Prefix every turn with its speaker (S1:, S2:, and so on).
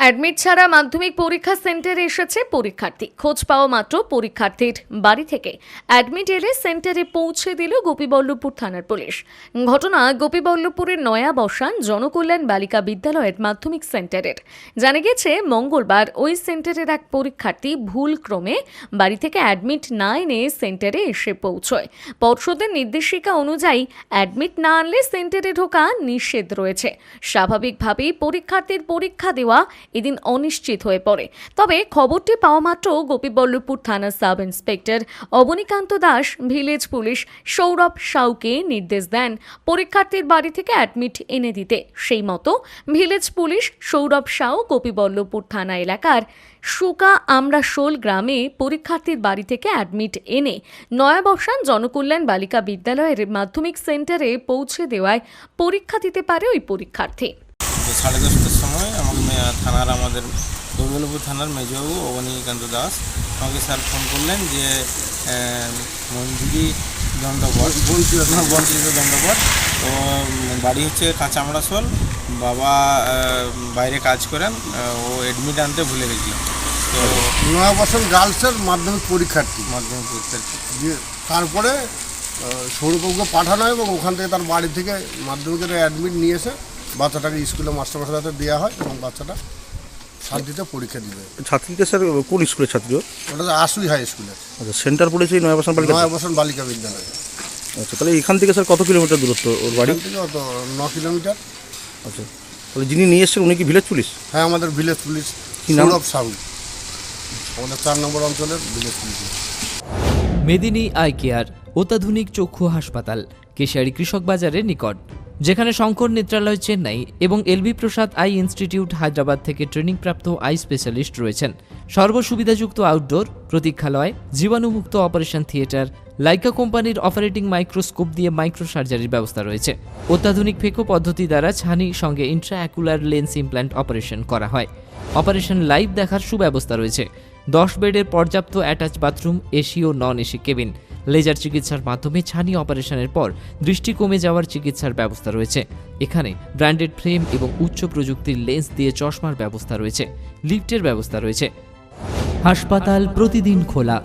S1: Admit ছাড়া মাধ্যমিক পরীক্ষা সেন্টারে এসেছে পরীক্ষার্থী। খোঁজ পাওয়া মাত্র পরীক্ষার্থীর বাড়ি থেকে অ্যাডমিট এলে সেন্টারে পৌঁছে দিল গোপীবল্লভপুর থানার পুলিশ। ঘটনা গোপীবল্লভপুরের নয়া বসান জনকল্যাণ বালিকা বিদ্যালয়ের মাধ্যমিক সেন্টারের। জানা গেছে মঙ্গলবার ওই সেন্টারের এক পরীক্ষার্থী ভুলক্রমে বাড়ি থেকে অ্যাডমিট না এনে সেন্টারে এসে পৌঁছয়। পর্ষদের নির্দেশিকা অনুযায়ী অ্যাডমিট না আনলে সেন্টারে ঢোকা নিষেধ রয়েছে। স্বাভাবিকভাবেই পরীক্ষার্থীর পরীক্ষা দেওয়া এদিন অনিশ্চিত হয়ে পড়ে। তবে খবরটি পাওয়া মাত্র গোপীবল্লভপুর থানার sub inspector Abanikanta Das village police Sourav সাউকে নির্দেশ দেন পরীক্ষার্থীর বাড়ি থেকে অ্যাডমিট এনে দিতে। সেই মতো ভিলেজ পুলিশ সৌরভ সাউ গোপীবল্লভপুর থানা এলাকার সুকা আমরাশোল গ্রামে পরীক্ষার্থীর বাড়ি থেকে অ্যাডমিট এনে নয়াবসান জনকল্যাণ বালিকা বিদ্যালয়ের মাধ্যমিক সেন্টারে পৌঁছে দেওয়ায় পরীক্ষা দিতে পারে ওই পরীক্ষার্থী।
S2: 10:30টার সময় আমাদের গোপীবল্লভপুর থানার মেজবাবু অবনীকান্ত দাস আমাকে স্যার ফোন করলেন যে মঞ্জুরি দণ্ডপট বঞ্চিত দণ্ডপট তো বাড়ি হচ্ছে কাঁচা আমরাশোল, বাবা বাইরে কাজ করেন, ও অ্যাডমিট আনতে ভুলে গেছিল। তো
S3: নয়াবসান গার্লসের মাধ্যমিক পরীক্ষার্থী
S2: দিয়ে
S3: তারপরে সৌরভকে পাঠানো হয় এবং ওখান থেকে তার বাড়ি থেকে মাধ্যমিকের অ্যাডমিট নিয়ে এসে বাচ্চাটাকে স্কুলে মাস্টারমশাইয়ের হাতে দেওয়া হয় এবং বাচ্চাটা শান্তিতে পরীক্ষা দিবে।
S4: ছাত্রীটা স্যার কোন স্কুলের ছাত্রী?
S3: ওটা আশুই হাই স্কুলের।
S4: আচ্ছা, সেন্টার পড়েছে নয়াবসান
S3: বালিকা বিদ্যালয়।
S4: আচ্ছা, তাহলে এখান থেকে স্যার কত কিলোমিটার দূরত্ব ওর বাড়ি?
S3: থেকে অত 9 কিলোমিটার।
S4: আচ্ছা, তাহলে যিনি নিয়ে এসছেন উনি কি ভিলেজ পুলিশ?
S3: হ্যাঁ, আমাদের ভিলেজ পুলিশ সৌরভ সাহু, আমাদের 4 নম্বর অঞ্চলের ভিলেজ পুলিশ।
S5: মেদিনী আই কেয়ার অত্যাধুনিক চক্ষু হাসপাতাল, কেশিয়ারি কৃষক বাজারের নিকট, যেখানে শঙ্কর নেত্রালয় চেন্নাই এবং এলবি প্রসাদ আই ইনস্টিটিউট হায়দ্রাবাদ থেকে ট্রেনিংপ্রাপ্ত আই স্পেশালিস্ট রয়েছেন। সর্বসুবিধাযুক্ত আউটডোর প্রতীক্ষালয়, জীবাণুমুক্ত অপারেশন থিয়েটার, লাইকা কোম্পানির অপারেটিং মাইক্রোস্কোপ দিয়ে মাইক্রো সার্জারির ব্যবস্থা রয়েছে। অত্যাধুনিক ফেকো পদ্ধতি দ্বারা ছানি সঙ্গে ইন্ট্রাঅ্যাকুলার লেন্স ইমপ্ল্যান্ট অপারেশন করা হয়। অপারেশন লাইভ দেখার সুব্যবস্থা রয়েছে। 10 বেডের পর্যাপ্ত অ্যাটাচ বাথরুম, এসি ও নন এসি কেবিন। লেজার চিকিৎসার মাধ্যমে ছানি অপারেশনের পর দৃষ্টি কমে যাওয়ার চিকিৎসার ব্যবস্থা রয়েছে। এখানে ব্র্যান্ডেড ফ্রেম এবং উচ্চ প্রযুক্তির লেন্স দিয়ে চশমার ব্যবস্থা রয়েছে। লিফটের ব্যবস্থা রয়েছে। হাসপাতাল প্রতিদিন খোলা।